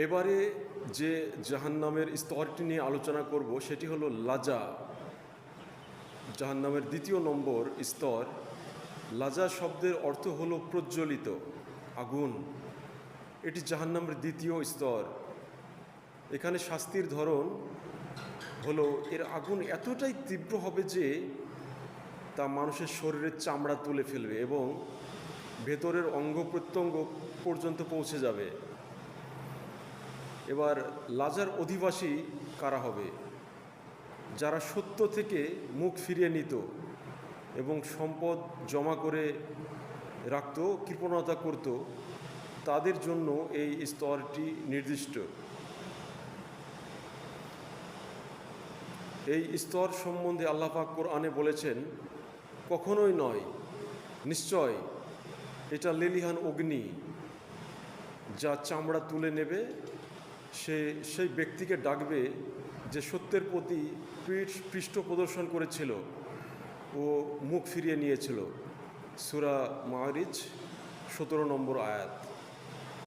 এবারে যে জাহান্নামের স্তরটি নিয়ে আলোচনা করব সেটি হলো লাজা। জাহান্নামের দ্বিতীয় নম্বর স্তর। লাজা শব্দের অর্থ হলো প্রজ্বলিত আগুন। এটি জাহান্নামের দ্বিতীয় স্তর। এখানে শাস্তির ধরন হলো এর আগুন এতটাই তীব্র হবে যে তা মানুষের শরীরের চামড়া তুলে ফেলবে এবং ভেতরের অঙ্গ প্রত্যঙ্গ পর্যন্ত পৌঁছে যাবে। এবার লাজার অধিবাসী কারা হবে? যারা সত্য থেকে মুখ ফিরিয়ে নিত এবং সম্পদ জমা করে রাখত, কৃপণতা করত, তাদের জন্য এই স্তরটি নির্দিষ্ট। এই স্তর সম্বন্ধে আল্লাহ পাক কোরআনে বলেছেন, কখনোই নয়, নিশ্চয় এটা লেলিহান অগ্নি যা চামড়া তুলে নেবে। সেই ব্যক্তিকে ডাকবে যে সত্যের প্রতি পৃষ্ঠ প্রদর্শন করেছিল ও মুখ ফিরিয়ে নিয়েছিল। সূরা মাআরিজ 17 নম্বর আয়াত।